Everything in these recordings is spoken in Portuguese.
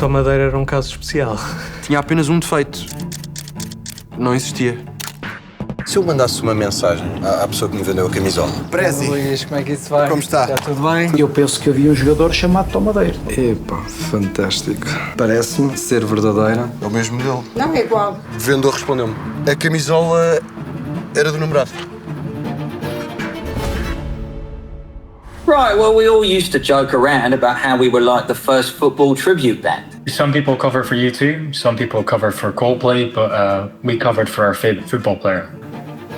Tomadeira era um caso especial. Tinha apenas um defeito. Não existia. Se eu mandasse uma mensagem à pessoa que me vendeu a camisola. Prezi, Luís, como é que isso vai? Como está? Está tudo bem? eu penso que havia um jogador chamado Tomadeira. Epá, fantástico. Parece-me ser verdadeira. É o mesmo modelo. Não é igual. O vendedor respondeu-me. A camisola era do namorado. Right, well, we all used to joke around about how we were like the first football tribute band. Some people cover for U2, some people cover for Coldplay, but we covered for our favourite football player.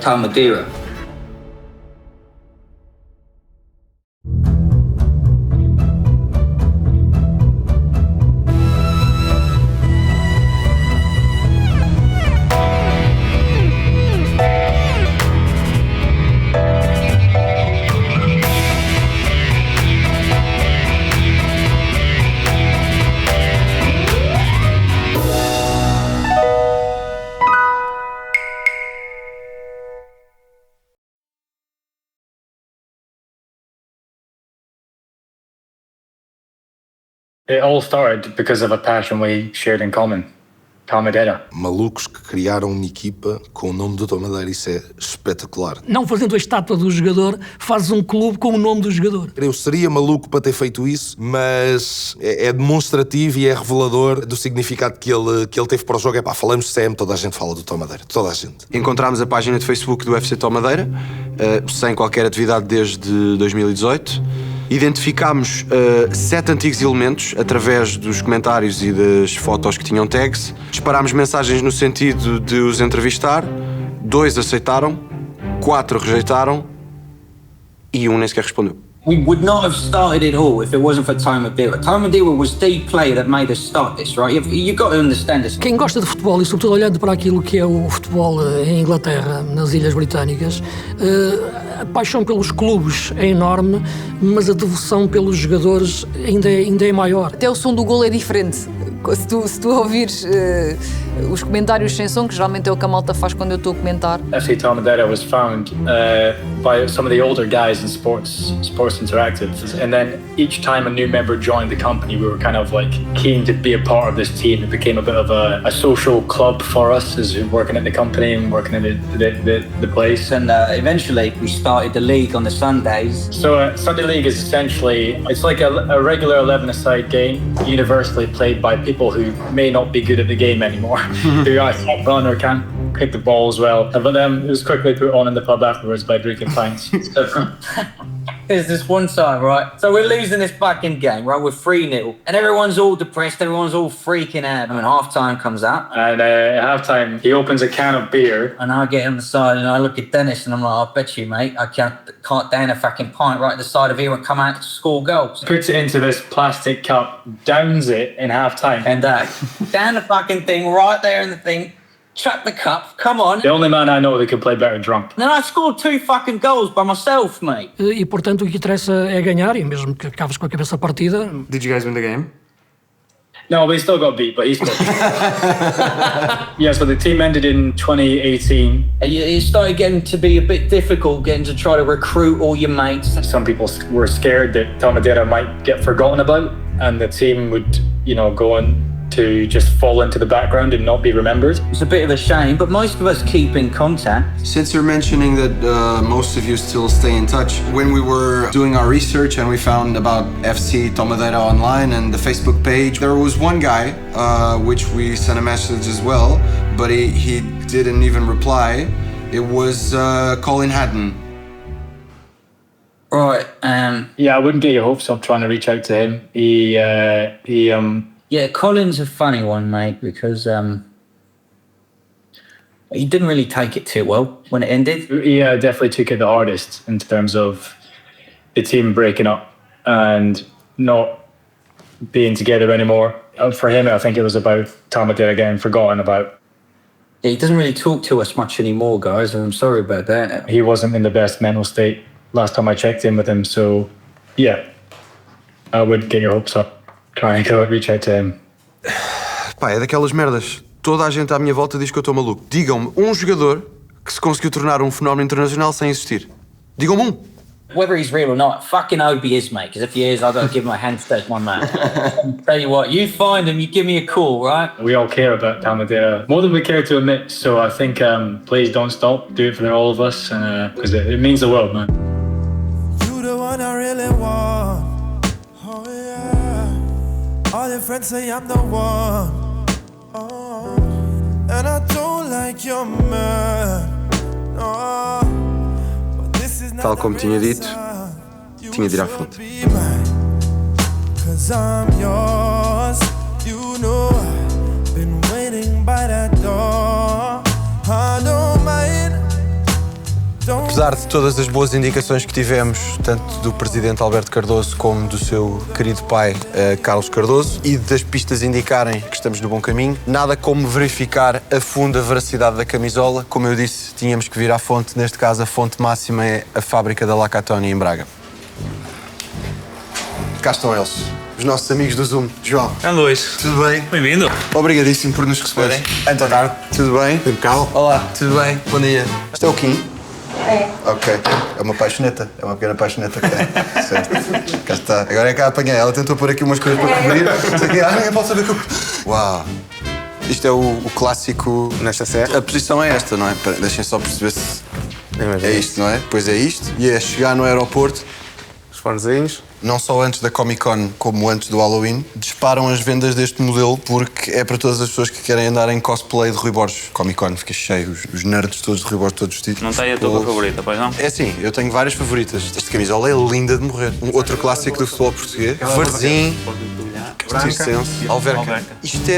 Tom Madeira. It all started because of a passion we shared in common, Tom Madeira. Malucos que criaram uma equipa com o nome do Tomadeira, isso é espetacular. Não fazendo a estátua do jogador, fazes um clube com o nome do jogador. Eu seria maluco para ter feito isso, mas é demonstrativo e é revelador do significado que ele teve para o jogo. Falamos sempre, toda a gente fala do Tomadeira, toda a gente. Encontramos a página de Facebook do FC Tomadeira, sem qualquer atividade desde 2018. Identificámos 7 antigos elementos através dos comentários e das fotos que tinham tags. Disparámos mensagens no sentido de os entrevistar. 2 aceitaram, 4 rejeitaram e um nem sequer respondeu. We would not have started it all if it wasn't for Tom Madeira. Tom Madeira was the player that made us start this, right? You've got to understand this. Quem gosta de futebol, e sobretudo olhando para aquilo que é o futebol em Inglaterra, nas Ilhas Britânicas, a paixão pelos clubes é enorme, mas a devoção pelos jogadores ainda é maior. Até o som do golo é diferente. Se tu ouvires os comentários sem som, que geralmente é o que a malta faz quando eu estou a comentar. FC Tom Madeira was found by some of the older guys in Sports Interactive, and then each time a new member joined the company, we were kind of like keen to be a part of this team. It became a bit of a social club for us as working at the company and working at the place. And eventually we started the league on the Sundays. So Sunday League is essentially, it's like a regular 11-a-side game, universally played by people who may not be good at the game anymore, who either run or can't kick the ball as well. But then it was quickly put on in the pub afterwards by drinking pints. There's this one time, right? So we're losing this fucking game, right? We're 3-0. And everyone's all depressed, everyone's all freaking out. And half-time comes out. And at half-time, he opens a can of beer. And I get on the side and I look at Dennis and I'm like, I bet you, mate, I can't down a fucking pint right at the side of here and come out to score goals. Puts it into this plastic cup, downs it in half-time. And down the fucking thing, right there in the thing. Chuck the cup, come on. The only man I know that could play better drunk. And then I scored 2 fucking goals by myself, mate. E, portanto, o que interessa é ganhar, e mesmo que acabes com a cabeça partida... Did you guys win the game? No, we still got beat, but he's good. Yeah, so the team ended in 2018. It started getting to be a bit difficult, getting to try to recruit all your mates. Some people were scared that Tom Madeira might get forgotten about, and the team would, go on to just fall into the background and not be remembered. It's a bit of a shame, but most of us keep in contact. Since you're mentioning that most of you still stay in touch, when we were doing our research and we found about FC Tomadeira online and the Facebook page, there was one guy, which we sent a message as well, but he didn't even reply. It was Colin Hatton. Right, Yeah, I wouldn't get your hopes up trying to reach out to him. Yeah, Colin's a funny one, mate, because he didn't really take it too well when it ended. Yeah, definitely took it the hardest in terms of the team breaking up and not being together anymore. For him, I think it was about Tom Madeira getting forgotten about. Yeah, he doesn't really talk to us much anymore, guys, and I'm sorry about that. He wasn't in the best mental state last time I checked in with him, so yeah, I would get your hopes up. Try and go reach out to him. Pá, é daquelas merdas. Toda a gente à minha volta diz que eu estou maluco. Digam-me um jogador que se conseguiu tornar um fenómeno internacional sem existir. Digam-me um. Whether he's real or not, fucking hope he is, mate. Because if he is, I've got to give him a handshake, my man. Tell you what, you find him, you give me a call, right? We all care about Tamadera more than we care to admit. So I think please don't stop. Do it for all of us, because it means the world, man. You the one I really want. Oh yeah. All your friends say I'm the one. Oh, and I don't like your man. No. Tal como tinha dito, tinha de ir à fonte. Apesar de todas as boas indicações que tivemos, tanto do presidente Alberto Cardoso como do seu querido pai, Carlos Cardoso, e das pistas indicarem que estamos no bom caminho, nada como verificar a fundo a veracidade da camisola. Como eu disse, tínhamos que vir à fonte. Neste caso, a fonte máxima é a fábrica da Lacatoni, em Braga. Cá estão eles, os nossos amigos do Zoom. João. Luís. Tudo bem? Bem-vindo. Obrigadíssimo por nos receberem. Então, tarde. Tudo bem? Calma. Olá, tudo bem? Bom dia. Este é o Kim? É. Ok. É uma paixoneta. É uma pequena paixoneta que tem. Certo. Cá está. Agora é que a apanhei. Ela tentou pôr aqui umas coisas para cobrir. Ninguém pode saber que eu... Uau. Isto é o clássico... Nesta serra. A posição é esta, não é? Deixem só perceber se... É isto, não é? Depois é isto. E é chegar no aeroporto. Os fonezinhos. Não só antes da Comic Con, como antes do Halloween, disparam as vendas deste modelo porque é para todas as pessoas que querem andar em cosplay de Rui Borges. Comic Con fica cheio, os nerds todos de Rui Borges, todos vestidos. Não tem a tua favorita, pois não? É sim, eu tenho várias favoritas. Esta camisola é linda de morrer. Um outro clássico do futebol português. Verdezinho, Circense, Alverca. Isto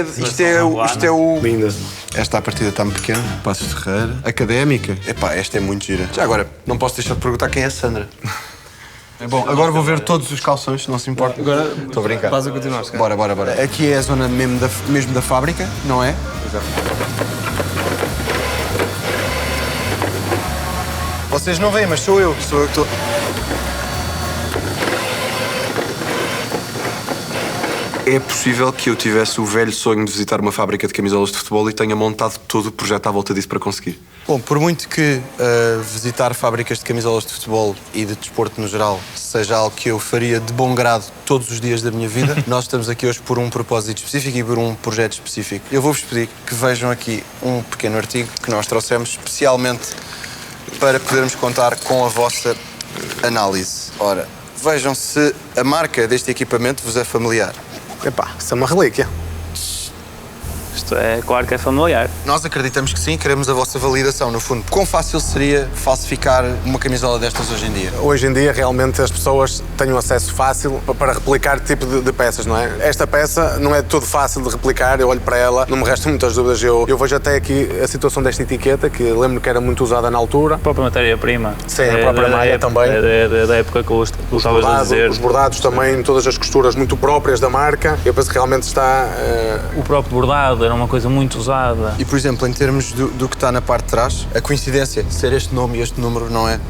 é o... Linda. Esta à partida está-me pequena. Passos de Ferreira. Académica. Epá, esta é muito gira. Já agora, não posso deixar de perguntar quem é a Sandra. Bom, agora vou ver todos os calções, se não se importa. Agora estou a brincar. Faz a continuar, se Bora. Aqui é a zona mesmo da fábrica, não é? Exato. Vocês não veem, mas sou eu que estou... É possível que eu tivesse o velho sonho de visitar uma fábrica de camisolas de futebol e tenha montado todo o projeto à volta disso para conseguir. Bom, por muito que visitar fábricas de camisolas de futebol e de desporto no geral seja algo que eu faria de bom grado todos os dias da minha vida, nós estamos aqui hoje por um propósito específico e por um projeto específico. Eu vou-vos pedir que vejam aqui um pequeno artigo que nós trouxemos especialmente para podermos contar com a vossa análise. Ora, vejam se a marca deste equipamento vos é familiar. Epá, isso é uma relíquia. Isto é, claro que é familiar. Nós acreditamos que sim, queremos a vossa validação, no fundo. Quão fácil seria falsificar uma camisola destas hoje em dia? Hoje em dia, realmente, as pessoas têm um acesso fácil para replicar tipo de peças, não é? Esta peça não é todo fácil de replicar, eu olho para ela, não me restam muitas dúvidas. Eu vejo até aqui a situação desta etiqueta, que lembro que era muito usada na altura. A própria matéria-prima. Sim, a própria malha também. Da época que eu estavas a dizer. Os bordados também, todas as costuras muito próprias da marca. Eu penso que realmente está... O próprio bordado era uma coisa muito usada. E, por exemplo, em termos do que está na parte de trás, a coincidência de ser este nome e este número, não é?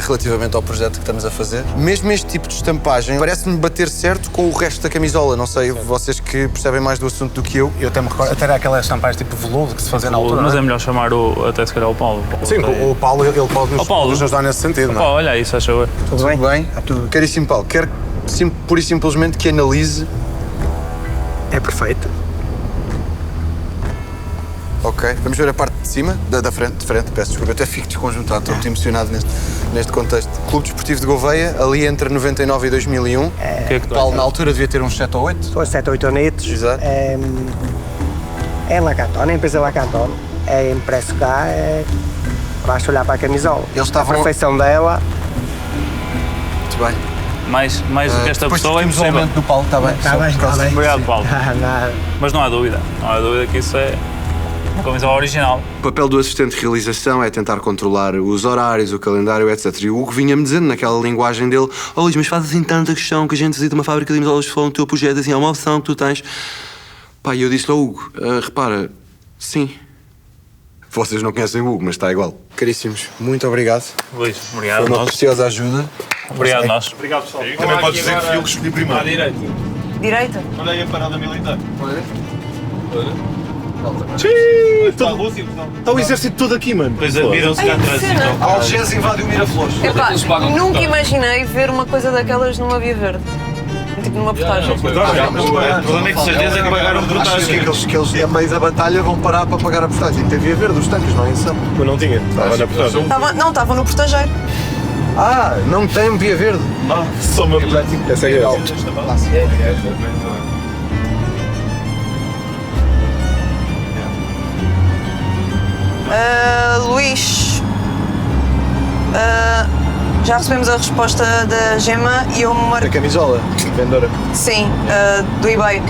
Relativamente ao projeto que estamos a fazer. Mesmo este tipo de estampagem parece-me bater certo com o resto da camisola. Não sei, vocês que percebem mais do assunto do que eu. Eu até me recordo, até era aquela estampagem tipo veludo que se fazia na altura. Mas é melhor chamar até se calhar o Paulo. Sim, o Paulo, ele pode nos ajudar nesse sentido, não é? Paulo, olha isso, acho eu. Tudo bem? Tudo. Caríssimo Paulo, quero pura e simplesmente que analise. É perfeito. Ok, vamos ver a parte de cima, da frente, peço desculpa, eu até fico desconjuntado, estou muito emocionado neste contexto. Clube Desportivo de Gouveia, ali entre 99 e 2001. Que é que Paulo, na altura, devia ter uns 7 ou 8? Foi 7 ou 8 anetos. Exato. É Lacatoni, a empresa Lacatoni. É impresso cá, basta olhar para a camisola. Eles estavam... A perfeição dela. Muito bem. Mais do que esta pessoa é impossível. Do Paulo, está bem. Está bem. Obrigado, Paulo. Nada. Mas não há dúvida que isso é uma camisola original. O papel do assistente de realização é tentar controlar os horários, o calendário, etc. E o Hugo vinha-me dizendo naquela linguagem dele: "Oh Luís, mas faz assim tanta questão que a gente visita uma fábrica de camisolas de futebol no teu projeto, assim, é uma opção que tu tens." Pá, e eu disse-lhe ao Hugo: repara, sim. Vocês não conhecem o Hugo, mas está igual. Caríssimos, muito obrigado. Luís, obrigado. Foi uma preciosa ajuda. Obrigado, nós. Obrigado, pessoal. Também podes dizer que fui eu que escolhi primeiro. À direita. Direita? Olha aí a parada militar. Olha. Está o exército todo aqui, mano. Depois viram-se cá atrás. A Algés invadiu o Miraflores. Epá, nunca imaginei ver uma coisa daquelas numa Via Verde. Tipo numa portagem. O problema é que de certeza que pagaram por Achas que eles, a meio da batalha, vão parar para pagar a portagem? Tem Via Verde, os tanques, não é isso? Mas não tinha, estava na portagem. Estavam no portageiro. Ah, não tem Via Verde. Só uma... Essa é a Luís, já recebemos a resposta da Gemma e eu A camisola, vendedora. Sim, do eBay.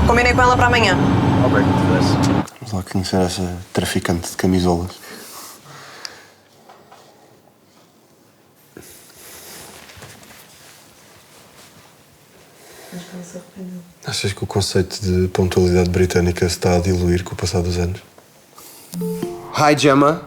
Combinei com ela para amanhã. Ok, vamos lá conhecer essa traficante de camisolas. Achas que o conceito de pontualidade britânica se está a diluir com o passar dos anos? Hi Gemma,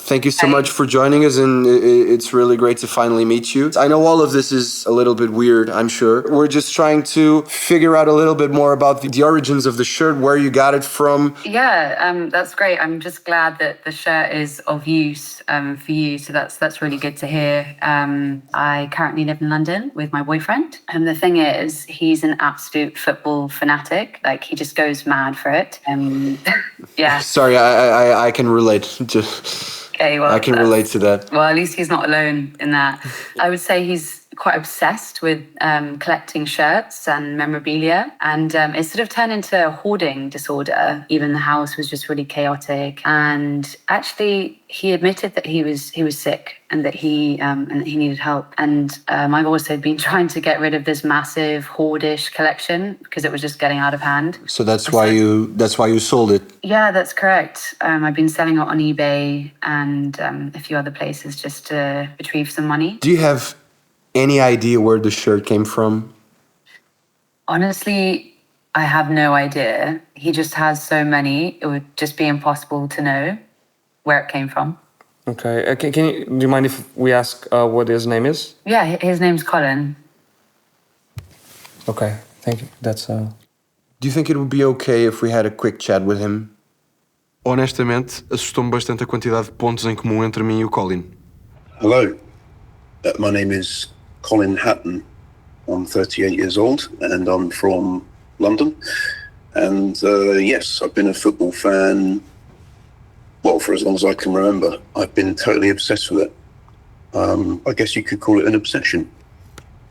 thank you so much for joining us, and it's really great to finally meet you. I know all of this is a little bit weird, I'm sure. We're just trying to figure out a little bit more about the origins of the shirt, where you got it from. Yeah, that's great. I'm just glad that the shirt is of use for you, so that's really good to hear. I currently live in London with my boyfriend, and the thing is, he's an absolute football fanatic. Like, he just goes mad for it. Yeah. Sorry, I can relate to. Okay, well, I can relate to that. Well, at least he's not alone in that. I would say he's quite obsessed with collecting shirts and memorabilia, and it sort of turned into a hoarding disorder. Even the house was just really chaotic, and actually he admitted that he was sick and that he needed help. And I've also been trying to get rid of this massive hoardish collection because it was just getting out of hand. So that's why you sold it. Yeah, that's correct. I've been selling it on eBay and a few other places just to retrieve some money. Do you have any idea where the shirt came from? Honestly, I have no idea. He just has so many, it would just be impossible to know where it came from. Okay. Do you mind if we ask what his name is? Yeah, his name's Colin. Okay, thank you. That's Do you think it would be okay if we had a quick chat with him? Honestamente, assustou-me bastante a quantidade de pontos em comum entre mim e o Colin. Hello, my name is Colin Hatton. I'm 38 years old and I'm from London. And yes, I've been a football fan, well, for as long as I can remember. I've been totally obsessed with it. I guess you could call it an obsession,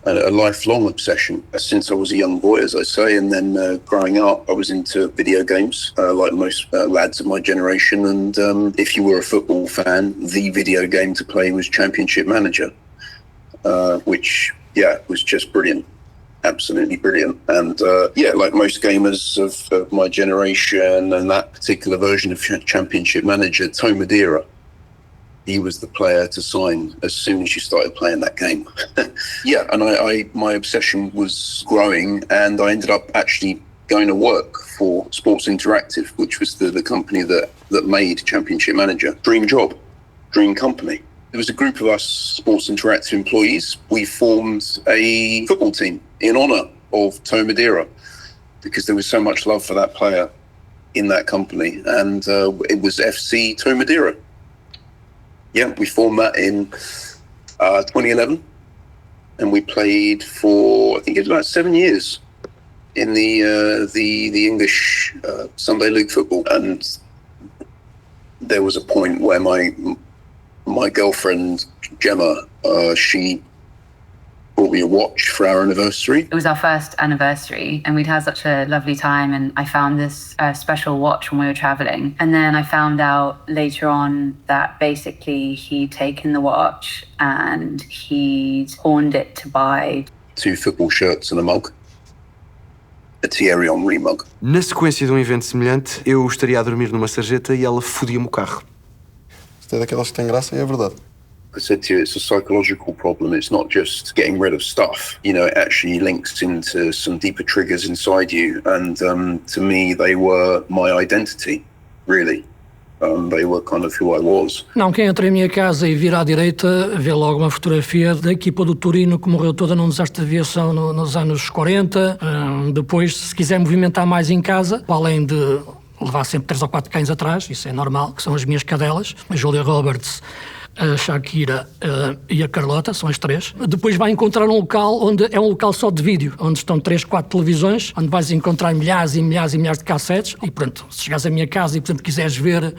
a lifelong obsession since I was a young boy, as I say. And then growing up, I was into video games, like most lads of my generation. And if you were a football fan, the video game to play was Championship Manager, which, yeah, was just brilliant. Absolutely brilliant. And yeah, like most gamers of my generation and that particular version of Championship Manager, Tom Madeira, he was the player to sign as soon as you started playing that game. Yeah, and my obsession was growing, and I ended up actually going to work for Sports Interactive, which was the company that made Championship Manager. Dream job, dream company. There was a group of us Sports Interactive employees. We formed a football team in honour of Tom Madeira because there was so much love for that player in that company, and it was FC Tom Madeira. Yeah, we formed that in 2011, and we played for, I think it was about 7 years in the English Sunday League football. And there was a point where my girlfriend Gemma, she bought me a watch for our anniversary. It was our first anniversary and we'd had such a lovely time, and I found this special watch when we were traveling. And then I found out later on that basically he'd taken the watch and he'd pawned it to buy 2 football shirts and a mug. A Thierry Henry mug. Na sequência de evento semelhante, eu estaria a dormir numa sarjeta e ela fodia-me o carro. Isto é daquelas que têm graça e é verdade. I said to you, it's a psychological problem. It's not just getting rid of stuff. You know, it actually links into some deeper triggers inside you. And to me, they were my identity, really. They were kind of who I was. Não, quem entra em minha casa e vira à direita vê logo uma fotografia da equipa do Torino que morreu toda num desastre de aviação nos anos 40. Depois, se quiser movimentar mais em casa, além de levar sempre 3 ou 4 cães atrás, isso é normal, que são as minhas cadelas, a Julia Roberts, a Shakira e a Carlota, são as 3. Depois vai encontrar um local onde é um local só de vídeo, onde estão 3, 4 televisões, onde vais encontrar milhares e milhares e milhares de cassetes. E pronto, se chegares à minha casa e, por exemplo, quiseres ver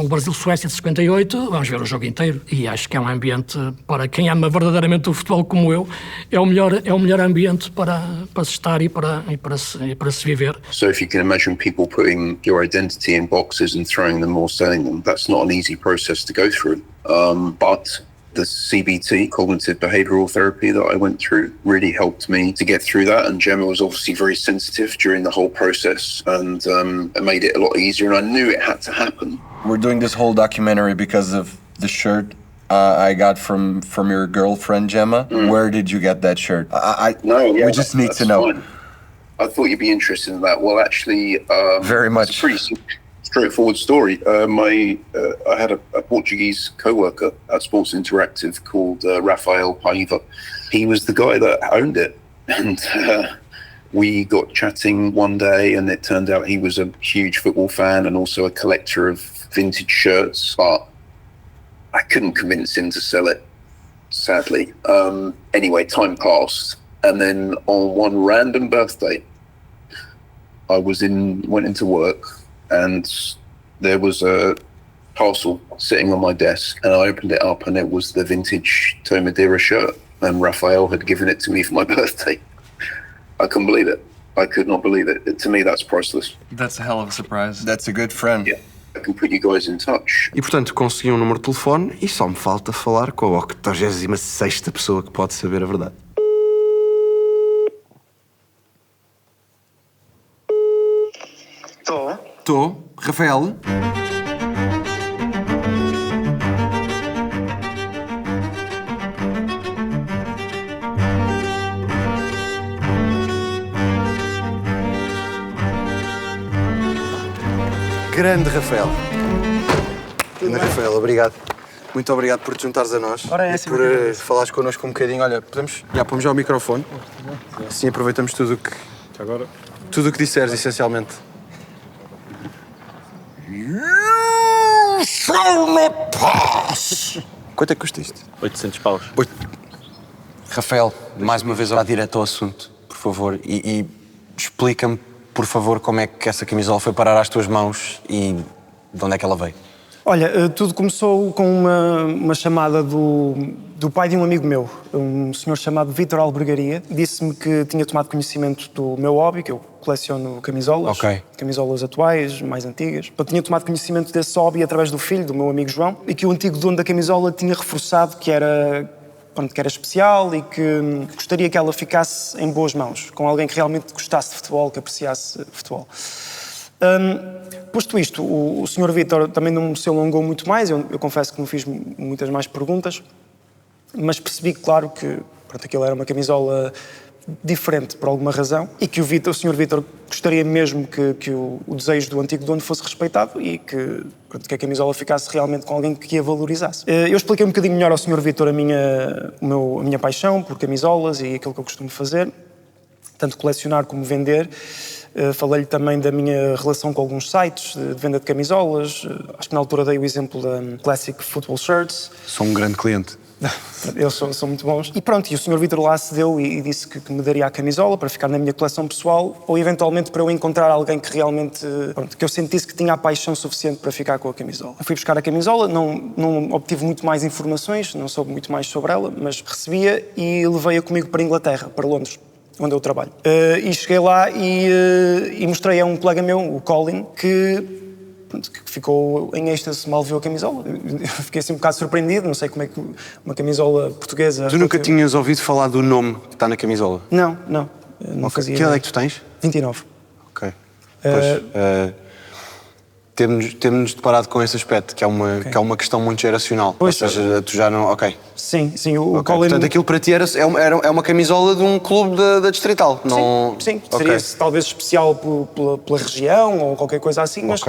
o Brasil-Suécia de 58, vamos ver o jogo inteiro. E acho que é um ambiente, para quem ama verdadeiramente o futebol como eu, é o melhor ambiente para se estar e para se viver. So if you can imagine people putting your identity in boxes and throwing them or selling them, that's not an easy process to go through. But the CBT, cognitive behavioral therapy, that I went through really helped me to get through that. And Gemma was obviously very sensitive during the whole process, and it made it a lot easier. And I knew it had to happen. We're doing this whole documentary because of the shirt I got from your girlfriend, Gemma. Where did you get that shirt? We just need to know. Fine. I thought you'd be interested in that. Well, actually, very much. It's a pretty straightforward story. I had a Portuguese co-worker at Sports Interactive called Rafael Paiva. He was the guy that owned it, and we got chatting one day, and it turned out he was a huge football fan and also a collector of vintage shirts, but I couldn't convince him to sell it, sadly. Anyway, time passed, and then on one random birthday, I went into work, and there was a parcel sitting on my desk, and I opened it up, and it was the vintage Tomadera shirt, and Rafael had given it to me for my birthday. I couldn't believe it. I could not believe it. To me, that's priceless. That's a hell of a surprise. That's a good friend. Yeah. I can put you guys in touch. E portanto consegui um número de telefone e só me falta falar com a 86ª pessoa que pode saber a verdade. Estou. Rafael? Grande Rafael. Grande Rafael, obrigado. Muito obrigado por te juntares a nós e por falares connosco um bocadinho. Olha, pomos já o microfone. Assim aproveitamos tudo o que disseres, essencialmente. You shall not pass! Quanto é que custa isto? 800 paus. Rafael, mais uma vez, vá direto ao assunto, por favor, e explica-me, por favor, como é que essa camisola foi parar às tuas mãos e de onde é que ela veio. Olha, tudo começou com uma chamada do pai de um amigo meu, um senhor chamado Vítor Albergaria. Disse-me que tinha tomado conhecimento do meu hobby, que eu coleciono camisolas, camisolas atuais, mais antigas. Eu tinha tomado conhecimento desse hobby através do filho, do meu amigo João, e que o antigo dono da camisola tinha reforçado que era especial e que gostaria que ela ficasse em boas mãos, com alguém que realmente gostasse de futebol, que apreciasse futebol. Posto isto, o Sr. Vítor também não se alongou muito mais, eu confesso que não fiz muitas mais perguntas, mas percebi, claro, que aquilo era uma camisola diferente por alguma razão e que o Sr. Vítor gostaria mesmo que o desejo do antigo dono fosse respeitado e que a camisola ficasse realmente com alguém que a valorizasse. Eu expliquei um bocadinho melhor ao Sr. Vítor a minha paixão por camisolas e aquilo que eu costumo fazer, tanto colecionar como vender. Falei-lhe também da minha relação com alguns sites de venda de camisolas. Acho que na altura dei o exemplo da Classic Football Shirts. Sou um grande cliente. Eles são muito bons. E pronto, e o Sr. Vítor lá cedeu e disse que me daria a camisola para ficar na minha coleção pessoal ou eventualmente para eu encontrar alguém que realmente, que eu sentisse que tinha a paixão suficiente para ficar com a camisola. Eu fui buscar a camisola, não obtive muito mais informações, não soube muito mais sobre ela, mas recebia e levei-a comigo para a Inglaterra, para Londres, onde eu trabalho. E cheguei lá e mostrei a um colega meu, o Colin, que ficou em êxtase mal viu a camisola. Eu fiquei assim um bocado surpreendido, não sei como é que uma camisola portuguesa... Tu nunca tinhas ouvido falar do nome que está na camisola? Não fazia. Que idade é que tu tens? 29. Ok. Temos-nos deparado com esse aspecto, que é uma questão muito geracional. Pois, ou seja, tu já não... Ok. Sim, o Colin... Portanto, aquilo para ti é uma camisola de um clube da Distrital. Sim, seria talvez especial pela região ou qualquer coisa assim, mas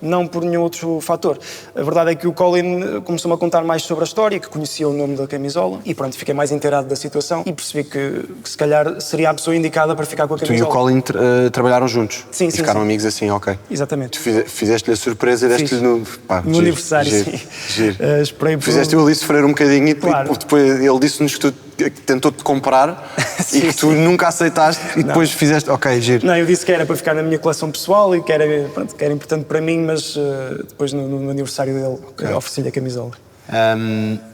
não por nenhum outro fator. A verdade é que o Colin começou-me a contar mais sobre a história, que conhecia o nome da camisola, e pronto, fiquei mais inteirado da situação e percebi que se calhar seria a pessoa indicada para ficar com a Tu e camisola. o Colin trabalharam juntos? Sim, e sim, ficaram sim. amigos assim, ok. Exatamente. Tu fizeste-lhe a surpresa e deste-lhe no... Pá, No aniversário, sim. Giro. Esperei por... Fizeste-o ali sofrer um bocadinho e Claro. depois ele disse-nos que tentou-te comprar e que tu nunca aceitaste e depois fizeste... Ok, giro. Não, eu disse que era para ficar na minha coleção pessoal e que era, pronto, que era importante para mim, mas depois no aniversário dele ofereci-lhe a camisola.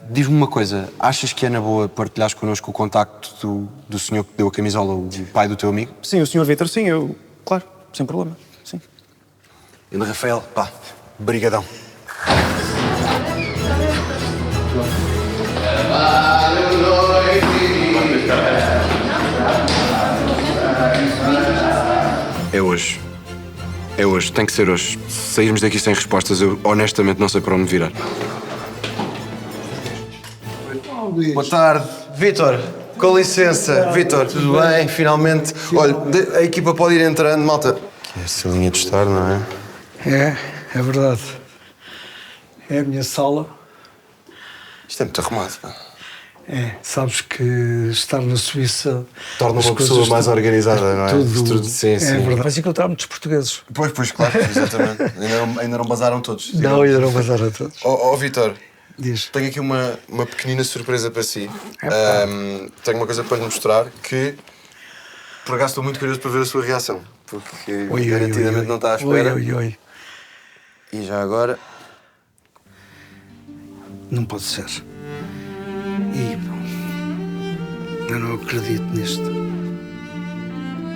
Diz-me uma coisa, achas que é na boa partilhares connosco o contacto do senhor que deu a camisola, o pai do teu amigo? Sim, o Sr. Vítor, sim, claro, sem problema, sim. E Rafael, pá, brigadão. É hoje. É hoje, tem que ser hoje. Se sairmos daqui sem respostas, eu honestamente não sei para onde virar. Boa tarde, Vítor. Com licença, Vítor, tudo bem? Finalmente. Olha, a equipa pode ir entrando, malta. Que é essa linha de estar, não é? É verdade. É a minha sala. Isto é muito arrumado. Sabes que estar na Suíça torna as uma pessoa coisas mais organizada, não é? Tudo, Sim, é sim. verdade. Mas encontrar muitos portugueses. Pois, claro, exatamente. ainda não basaram todos. Não, ainda não basaram todos. Vítor, diz. Tenho aqui uma pequenina surpresa para si. Tenho uma coisa para lhe mostrar que, por acaso, estou muito curioso para ver a sua reação. Porque garantidamente não está à espera. Oi. E já agora... Não pode ser. Eu não acredito nisto.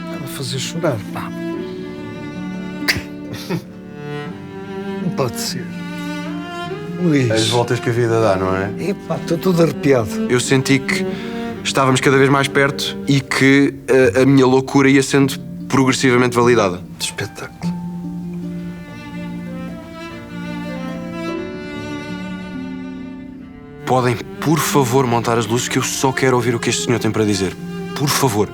Estava a fazer chorar, pá. Não pode ser. Luís. As voltas que a vida dá, não é? Epá, estou todo arrepiado. Eu senti que estávamos cada vez mais perto e que a minha loucura ia sendo progressivamente validada. Espetáculo. Podem, por favor, montar as luzes que eu só quero ouvir o que este senhor tem para dizer. Por favor.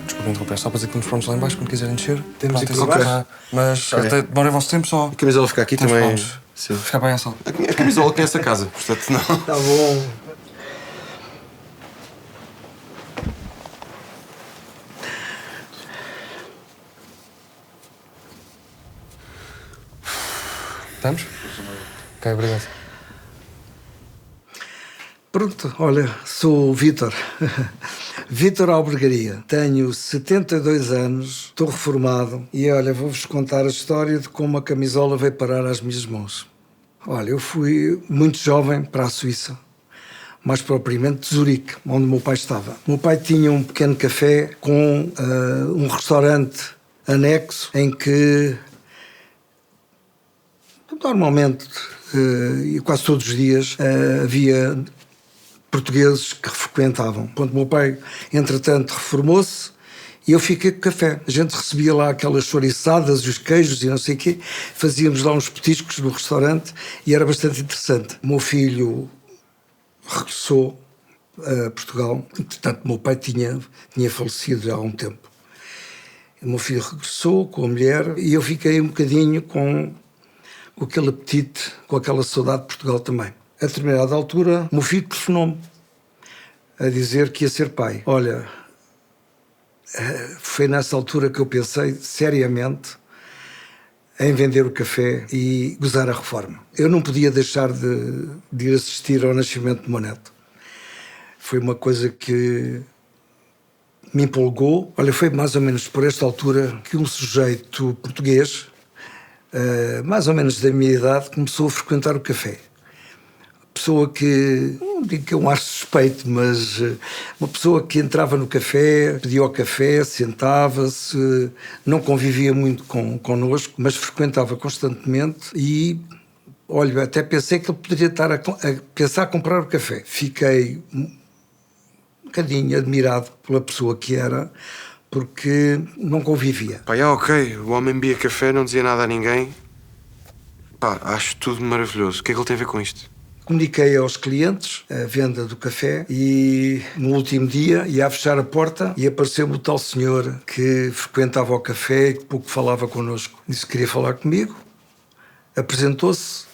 Desculpa interromper, só para dizer que estamos prontos lá em baixo quando quiserem descer. Temos Pronto, aqui para baixo. Mas Ok. até demora o vosso tempo só. A camisola fica aqui Estamos também. prontos. Sim. Fica bem a sala. A camisola conhece a casa, portanto não. Tá bom. Estamos? Ok, obrigado. Pronto, olha, sou o Vítor. Vítor Albergaria. Tenho 72 anos, estou reformado e, olha, vou-vos contar a história de como a camisola veio parar às minhas mãos. Olha, eu fui muito jovem para a Suíça, mais propriamente de Zurique, onde o meu pai estava. O meu pai tinha um pequeno café com um restaurante anexo em que normalmente e quase todos os dias havia portugueses que frequentavam. Quando o meu pai, entretanto, reformou-se e eu fiquei com o café. A gente recebia lá aquelas chouriçadas, os queijos e não sei o quê. Fazíamos lá uns petiscos no restaurante e era bastante interessante. O meu filho regressou a Portugal. Entretanto, o meu pai tinha falecido já há um tempo. O meu filho regressou com a mulher e eu fiquei um bocadinho com aquele apetite, com aquela saudade de Portugal também. A determinada altura, o meu filho telefonou-me a dizer que ia ser pai. Olha, foi nessa altura que eu pensei seriamente em vender o café e gozar a reforma. Eu não podia deixar de ir assistir ao nascimento do meu neto. Foi uma coisa que me empolgou. Olha, foi mais ou menos por esta altura que um sujeito português, mais ou menos da minha idade, começou a frequentar o café. Pessoa que, não digo que é um ar suspeito, mas uma pessoa que entrava no café, pedia o café, sentava-se, não convivia muito connosco, mas frequentava constantemente e, olha, até pensei que ele poderia estar a pensar em comprar o café. Fiquei um bocadinho admirado pela pessoa que era, porque não convivia. Pá, ok, o homem bebia café, não dizia nada a ninguém. Pá, acho tudo maravilhoso. O que é que ele tem a ver com isto? Comuniquei aos clientes a venda do café e no último dia ia a fechar a porta e apareceu-me o tal senhor que frequentava o café e que pouco falava connosco. Disse que queria falar comigo Apresentou-se,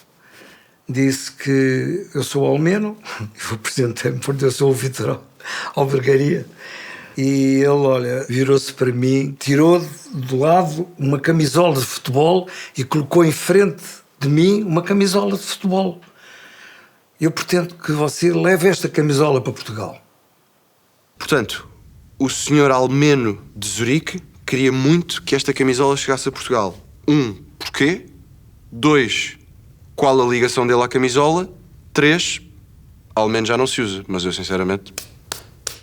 disse que eu sou Almeno, eu apresentei-me porque eu sou o Vítor Albergaria, e ele, olha, virou-se para mim, tirou do lado uma camisola de futebol e colocou em frente de mim uma camisola de futebol. Eu pretendo que você leve esta camisola para Portugal. Portanto, o senhor Almeno de Zurique queria muito que esta camisola chegasse a Portugal. 1. Porquê? 2. Qual a ligação dele à camisola? 3. Almeno já não se usa, mas eu sinceramente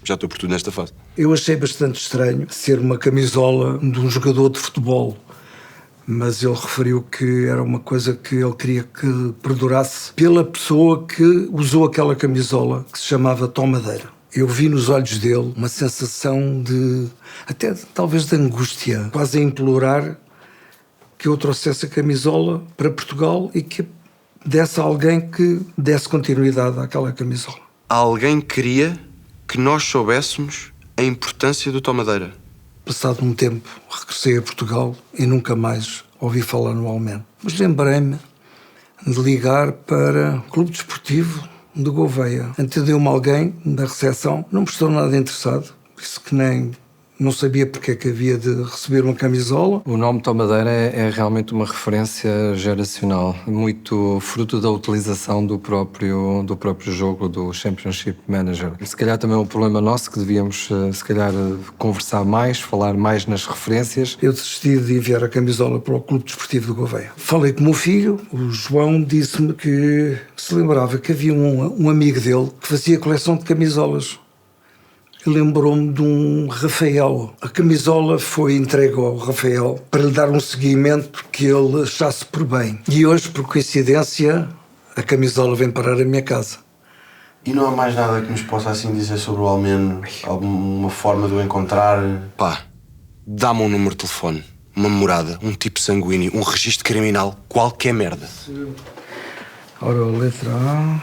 já estou por tudo nesta fase. Eu achei bastante estranho ser uma camisola de um jogador de futebol, mas ele referiu que era uma coisa que ele queria que perdurasse pela pessoa que usou aquela camisola, que se chamava Tomadeira. Eu vi nos olhos dele uma sensação de, até talvez de angústia, quase a implorar que eu trouxesse a camisola para Portugal e que desse a alguém que desse continuidade àquela camisola. Alguém queria que nós soubéssemos a importância do Tomadeira. Passado um tempo, regressei a Portugal e nunca mais ouvi falar no Almeno. Mas lembrei-me de ligar para o Clube Desportivo de Gouveia. Atendeu-me alguém da recepção, não me estou nada interessado, disse que nem não sabia porque é que havia de receber uma camisola. O nome Tomadeira é realmente uma referência geracional, muito fruto da utilização do próprio jogo, do Championship Manager. Se calhar também é um problema nosso, que devíamos, se calhar, conversar mais, falar mais nas referências. Eu desisti de enviar a camisola para o Clube Desportivo de Gouveia. Falei com o meu filho, o João, disse-me que se lembrava que havia um amigo dele que fazia coleção de camisolas. Lembrou-me de um Rafael. A camisola foi entregue ao Rafael para lhe dar um seguimento que ele achasse por bem. E hoje, por coincidência, a camisola vem parar a minha casa. E não há mais nada que nos possa assim dizer sobre o Almeno? Alguma forma de o encontrar? Pá, dá-me um número de telefone, uma morada, um tipo sanguíneo, um registro criminal, qualquer merda. Ora, letra A.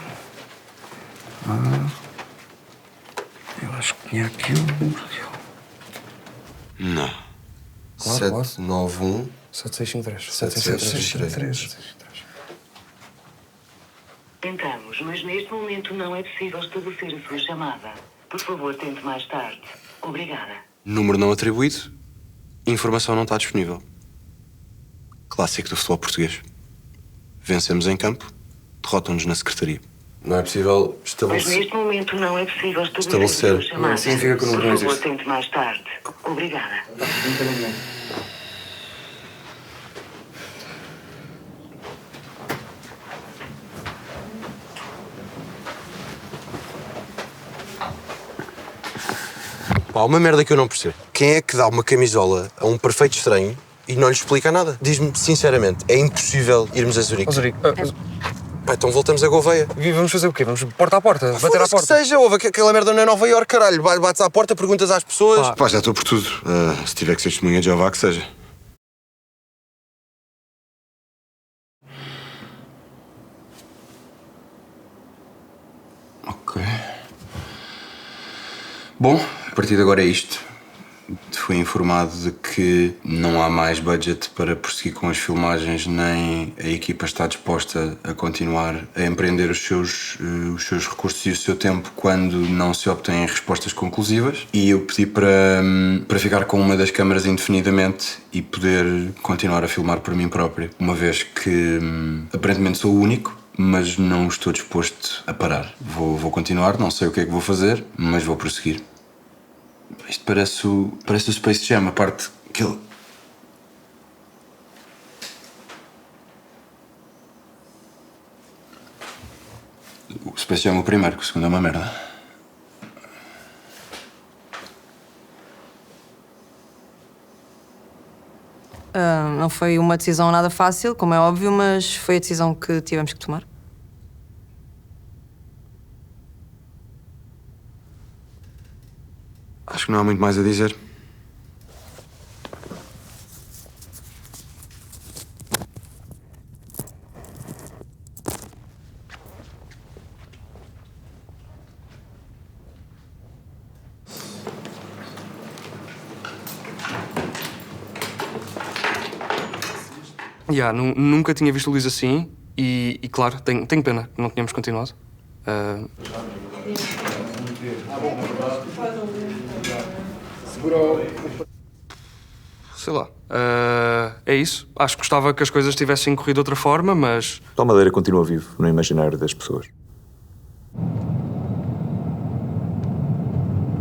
Eu acho que tinha aqui o número dele. Não. Claro, 791 7653. 7653. Tentamos, mas neste momento não é possível estabelecer a sua chamada. Por favor, tente mais tarde. Obrigada. Número não atribuído. Informação não está disponível. Clássico do futebol português. Vencemos em campo, derrotam-nos na secretaria. Não é possível Mas neste momento não é possível estabelecer a sua chamada. Significa que o número não Por favor, existe. tente mais tarde. Obrigada. Pá, uma merda que eu não percebo. Quem é que dá uma camisola a um perfeito estranho e não lhe explica nada? Diz-me sinceramente, é impossível irmos a Zurique. Pá, então voltamos a Gouveia. E vamos fazer o quê? Vamos porta a porta? Bater à porta? Que seja, ouve, aquela merda não é Nova Iorque, caralho. Bates à porta, perguntas às pessoas. Pá, já estou por tudo. Se tiver que ser testemunha de Jeová, que seja. Ok. Bom, a partir de agora é isto. Fui informado de que não há mais budget para prosseguir com as filmagens, nem a equipa está disposta a continuar a empreender os seus recursos e o seu tempo quando não se obtêm respostas conclusivas. E eu pedi para ficar com uma das câmaras indefinidamente e poder continuar a filmar por mim próprio, uma vez que aparentemente sou o único, mas não estou disposto a parar. Vou continuar, não sei o que é que vou fazer, mas vou prosseguir. Isto parece o Space Jam, a parte que ele... O Space Jam é o primeiro, que o segundo é uma merda. Não foi uma decisão nada fácil, como é óbvio, mas foi a decisão que tivemos que tomar. Acho que não há muito mais a dizer. Nunca tinha visto o Luís assim e claro, tenho pena que não tínhamos continuado. Sei lá. É isso. Acho que gostava que as coisas tivessem corrido de outra forma, mas... Tom Madeira continua vivo no imaginário das pessoas.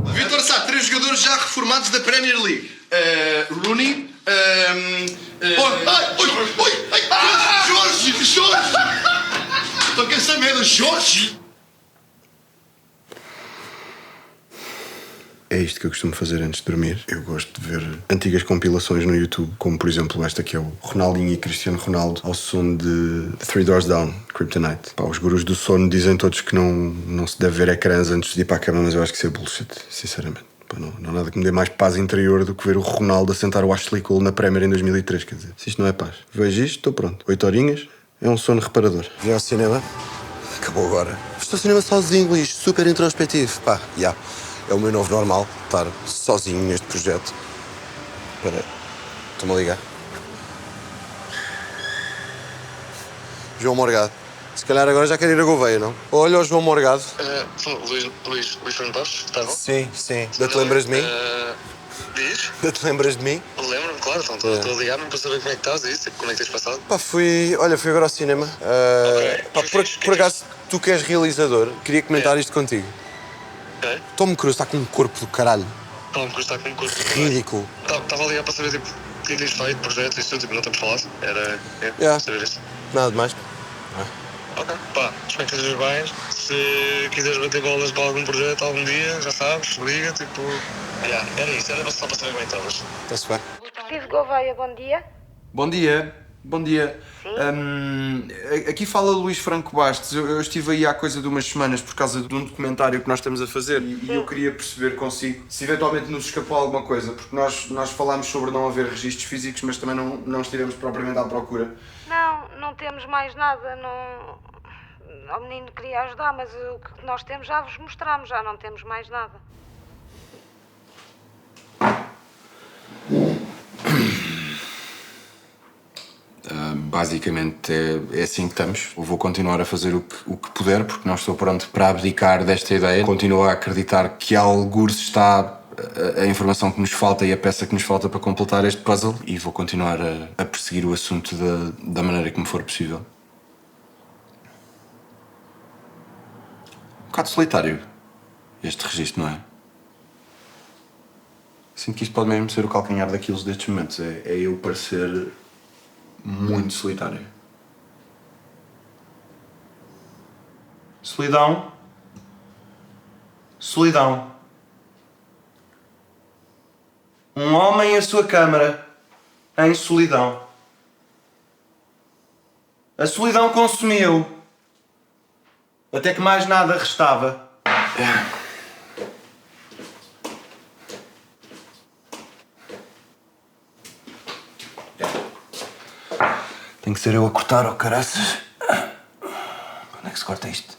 Vítor Sá, 3 jogadores já reformados da Premier League. Rooney... Jorge! Estou com essa merda, Jorge! É isto que eu costumo fazer antes de dormir. Eu gosto de ver antigas compilações no YouTube, como por exemplo esta que é o Ronaldinho e Cristiano Ronaldo ao som de Three Doors Down, Kryptonite. Os gurus do sono dizem todos que não se deve ver ecrãs antes de ir para a cama, mas eu acho que isso é bullshit, sinceramente. Não há nada que me dê mais paz interior do que ver o Ronaldo a sentar o Ashley Cole na Premier em 2003, quer dizer. Se isto não é paz, vejo isto, estou pronto. 8 horinhas, é um sono reparador. Vi ao cinema? Acabou agora. Estou ao cinema sozinho, Luís, super introspectivo. É o meu novo normal, estar sozinho neste projeto. Espera aí, estou-me a ligar. João Morgado. Se calhar agora já quero ir a Gouveia, não? Olha o João Morgado. Luís Fernando Borges, está bom? Sim. Ainda te lembras de mim? Diz? Ainda te lembras de mim? Lembro-me, claro. Então estou a ligar-me para saber como é que estás e isso, como é que tens passado. Fui agora ao cinema. Por acaso, tu que és realizador, queria comentar isto contigo. Tom Cruise está com um corpo do caralho. Tom Cruise está com um corpo ridículo. Estava a ligar para saber o que é que tens feito, projetos e tudo, não temos falado. Era saber isso. Nada demais. Ok, espero que estejas bem. Se quiseres bater bolas para algum projeto algum dia, já sabes, liga, era isso, era só para saber como é que estavas. Está-se bem. Steve Gouveia, bom dia. Bom dia. Aqui fala Luís Franco Bastos. Eu estive aí há coisa de umas semanas por causa de um documentário que nós estamos a fazer e eu queria perceber consigo se eventualmente nos escapou alguma coisa, porque nós falámos sobre não haver registros físicos, mas também não estivemos propriamente à procura. Não temos mais nada, O menino queria ajudar, mas o que nós temos já vos mostramos, já não temos mais nada. Basicamente é assim que estamos. Eu vou continuar a fazer o que puder, porque não estou pronto para abdicar desta ideia. Continuo a acreditar que algures está a informação que nos falta e a peça que nos falta para completar este puzzle, e vou continuar a perseguir o assunto da maneira que me for possível. Um bocado solitário este registro, não é? Sinto que isto pode mesmo ser o calcanhar daqueles destes momentos. É eu parecer muito solitário. Solidão. Um homem e a sua câmara em solidão. A solidão consumiu até que mais nada restava. Tem que ser eu a cortar, oh caraças. Quando é que se corta isto?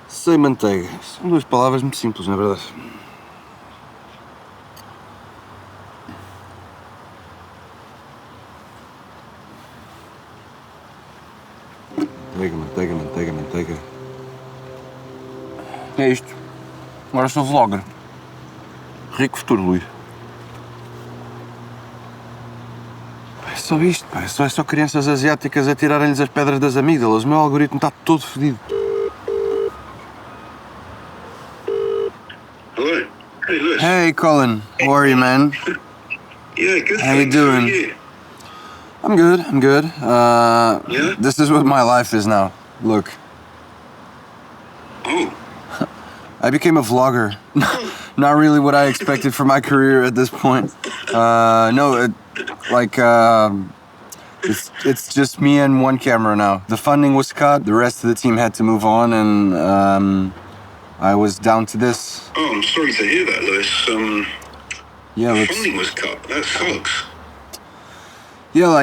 Sem manteiga. São duas palavras muito simples, na verdade. Manteiga. É isto. Agora sou vlogger. Rico futuro, Luís. É só isto, pá. É só crianças asiáticas a tirarem-lhes as pedras das amígdalas. O meu algoritmo está todo fedido. Hello. Hey, Lewis. Hey, Colin. How are you, man? Yeah, good. How you thanks. doing? How are you? I'm good. Yeah? This is what my life is now. Look. Oh. I became a vlogger. Not really what I expected for my career at this point. It's just me and one camera now. The funding was cut. The rest of the team had to move on, and I was down to this. Oh, I'm sorry to hear that, Lewis. Funding was cut. That sucks. Yeah,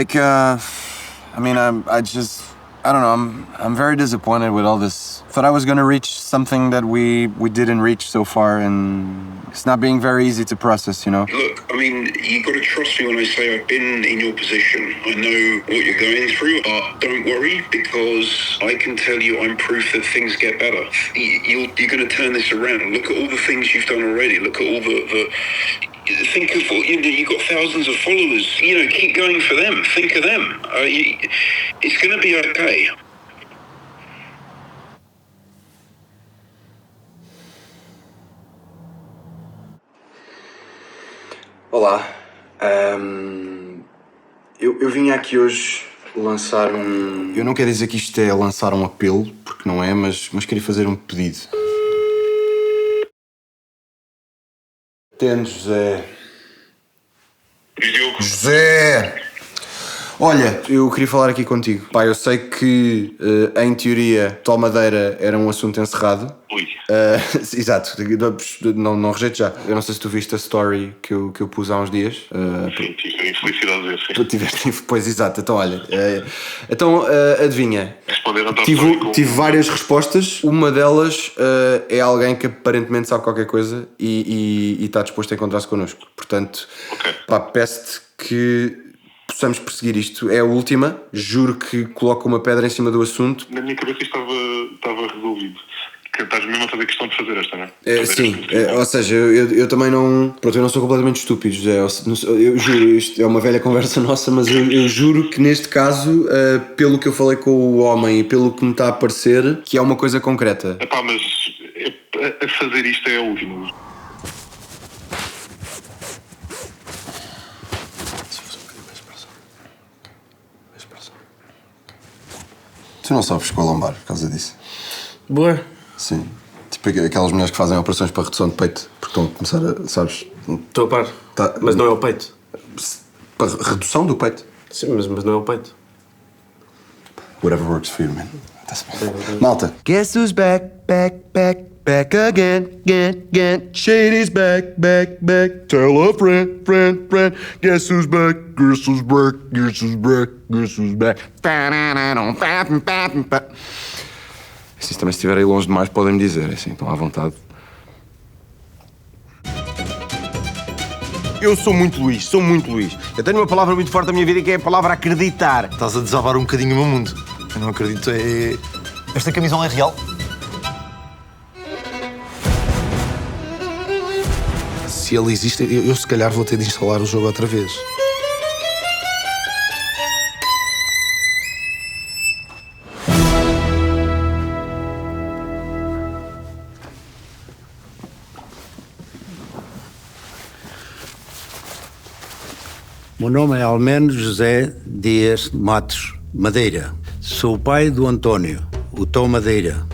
I don't know. I'm very disappointed with all this Thought I was going to reach something that we didn't reach so far, and it's not being very easy to process, you know? Look, I mean, you've got to trust me when I say I've been in your position. I know what you're going through, but don't worry, because I can tell you I'm proof that things get better. You're going to turn this around. Look at all the things you've done already. Look at all the think of, you've got thousands of followers. Keep going for them. Think of them. It's going to be okay. Olá, eu vim aqui hoje lançar um... Eu não quero dizer que isto é lançar um apelo, porque não é, mas queria fazer um pedido. Tendo, José. José! Olha, eu queria falar aqui contigo. Pá, eu sei que, em teoria, Tomadeira era um assunto encerrado. Exato, não rejeito já. Eu não sei se tu viste a story que eu pus há uns dias. Sim, tive a infelicidade de ver, sim. Tu tiveste, pois, exato. Então, olha, adivinha. Responderam à Tive várias respostas. Uma delas é alguém que aparentemente sabe qualquer coisa e está disposto a encontrar-se connosco. Portanto, pá, peço-te que possamos perseguir isto. É a última. Juro que coloco uma pedra em cima do assunto. Na minha cabeça isto estava resolvido. Que estás mesmo a fazer questão de fazer esta, não é? Sim, ou seja, eu também não... Pronto, eu não sou completamente estúpido, José. Eu juro, isto é uma velha conversa nossa, mas eu juro que neste caso, pelo que eu falei com o homem e pelo que me está a parecer, que é uma coisa concreta. Epá, mas a fazer isto é a última. Tu não sofres com a lombar por causa disso? Boa. Sim. Tipo aquelas mulheres que fazem operações para redução de peito, porque estão a começar a, sabes? Estou a par. Mas não é o peito. Para redução do peito? Sim, mas não é o peito. Whatever works for you, man. Malta. Guess who's back again. Shady's back. Tell a friend. Guess who's back. Se também estiver aí longe demais, podem me dizer, assim, estão à vontade. Eu sou muito Luís. Eu tenho uma palavra muito forte na minha vida que é a palavra acreditar. Estás a desabar um bocadinho o meu mundo. Eu não acredito, Esta camisola é real? Se ele existe, eu se calhar vou ter de instalar o jogo outra vez. O meu nome é Almeno José Dias Matos Madeira. Sou o pai do António, o Tomadeira.